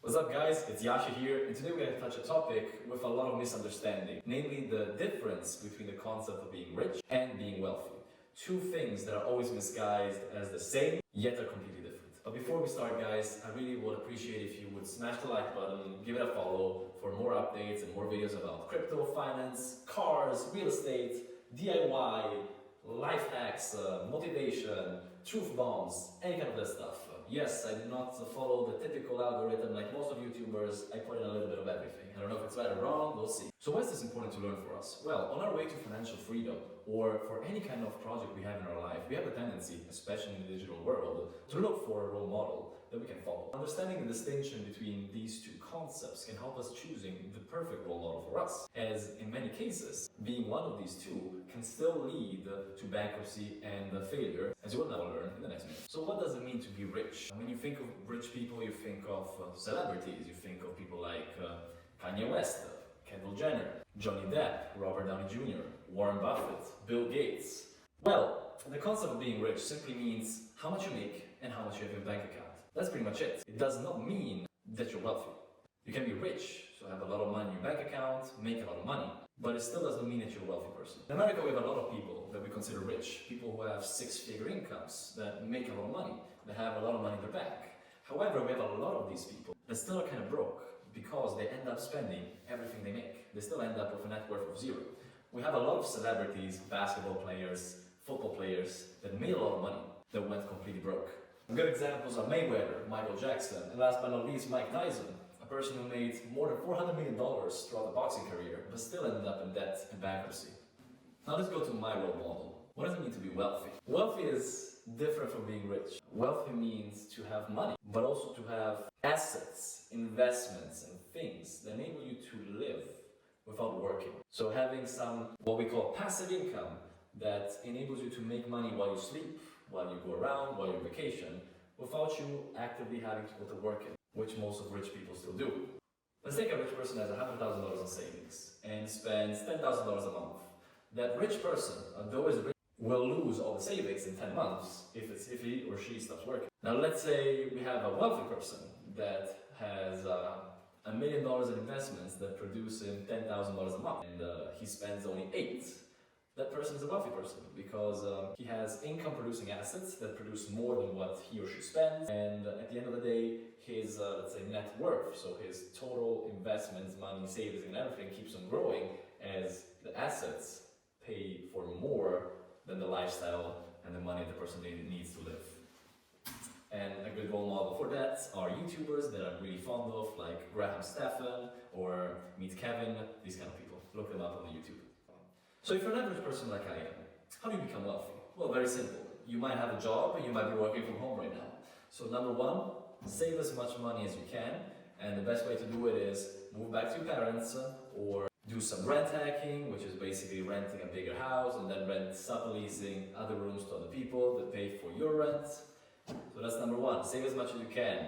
What's up guys, it's Yashi here, and today we're going to touch a topic with a lot of misunderstanding, namely the difference between the concept of being rich and being wealthy. Two things that are always misguised as the same, yet are completely different. But before we start guys, I really would appreciate if you would smash the like button, give it a follow for more updates and more videos about crypto, finance, cars, real estate, DIY, life hacks, motivation, truth bombs, any kind of that stuff. Yes, I do not follow the typical algorithm like most of YouTubers. I put in a little bit of everything. I don't know if it's right or wrong, we'll see. So why is this important to learn for us? Well, on our way to financial freedom, or for any kind of project we have in our life, we have a tendency, especially in the digital world, to look for a role model that we can follow. Understanding the distinction between these two concepts can help us choosing the perfect role model for us, as in many cases, being one of these two can still lead to bankruptcy and failure, as you will now learn in the next minute. So what does it mean to be rich? When you think of rich people, you think of celebrities, you think of people like Kanye West, Kendall Jenner, Johnny Depp, Robert Downey Jr., Warren Buffett, Bill Gates. Well, the concept of being rich simply means how much you make and how much you have in your bank account. That's pretty much it. It does not mean that you're wealthy. You can be rich, so have a lot of money in your bank account, make a lot of money, but it still doesn't mean that you're a wealthy person. In America, we have a lot of people that we consider rich, people who have six-figure incomes, that make a lot of money, that have a lot of money in their bank. However, we have a lot of these people that still are kind of broke because they end up spending everything they make. They still end up with a net worth of zero. We have a lot of celebrities, basketball players, football players that made a lot of money that went completely broke. Good examples are Mayweather, Michael Jackson, and last but not least, Mike Tyson, a person who made more than $400 million throughout the boxing career, but still ended up in debt and bankruptcy. Now let's go to my role model. What does it mean to be wealthy? Wealthy is different from being rich. Wealthy means to have money, but also to have assets, investments, and things that enable you to live without working. So having some, what we call passive income, that enables you to make money while you sleep, while you go around, while you're on vacation, without you actively having to go to work in, which most of rich people still do. Let's take a rich person has $100,000 in savings and spends $10,000 a month. That rich person, though is rich, will lose all the savings in 10 months if he or she stops working. Now let's say we have a wealthy person that has $1 million in investments that produce him $10,000 a month, and he spends only 8. That person is a wealthy person because he has income producing assets that produce more than what he or she spends, and at the end of the day his let's say net worth, so his total investments, money, savings and everything keeps on growing as the assets pay for more than the lifestyle and the money the person needs to live. And a good role model for that are YouTubers that I'm really fond of, like Graham Stephan or Meet Kevin, these kind of people. Look them up on the YouTube. So if you're an average person like I am, how do you become wealthy? Well, very simple. You might have a job and you might be working from home right now. So number one, save as much money as you can, and the best way to do it is move back to your parents or do some rent hacking, which is basically renting a bigger house and then subleasing other rooms to other people that pay for your rent. So that's number one, save as much as you can.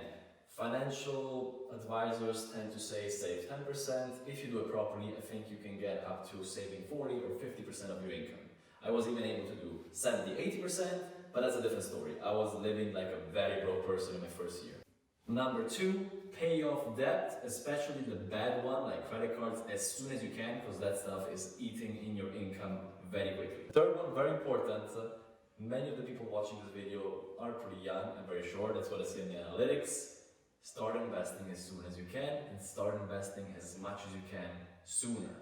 Financial advisors tend to say save 10%. If you do it properly, I think you can get up to saving 40 or 50% of your income. I was even able to do 70, 80%, but that's a different story. I was living like a very broke person in my first year. Number two, pay off debt, especially the bad one, like credit cards, as soon as you can, because that stuff is eating in your income very quickly. Third one, very important. Many of the people watching this video are pretty young and very short. That's what I see in the analytics. Start investing as soon as you can, and start investing as much as you can sooner.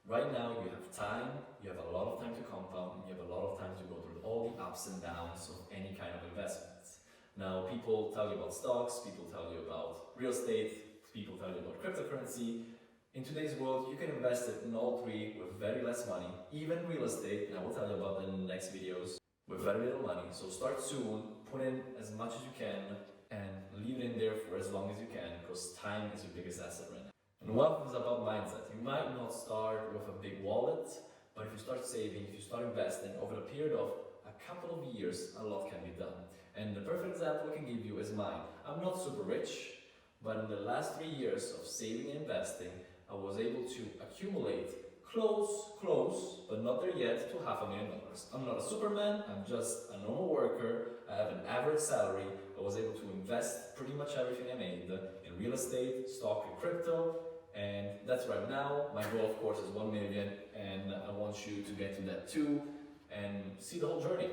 Right now you have time, you have a lot of time to compound, and you have a lot of time to go through all the ups and downs of any kind of investments. Now people tell you about stocks, people tell you about real estate, people tell you about cryptocurrency. In today's world, you can invest it in all three with very less money, even real estate, and I will tell you about that in the next videos, with very little money. So start soon, put in as much as you can, and leave it in there for as long as you can, because time is your biggest asset right now. And wealth is about mindset. You might not start with a big wallet, but if you start saving, if you start investing, over the period of a couple of years, a lot can be done. And the perfect example I can give you is mine. I'm not super rich, but in the last 3 years of saving and investing, I was able to accumulate close, but not there yet, to $500,000. I'm not a superman, I'm just a normal worker, I have an average salary. I was able to invest pretty much everything I made in in real estate, stock, and crypto. And that's right now. My goal, of course, is 1 million, and I want you to get to that too and see the whole journey.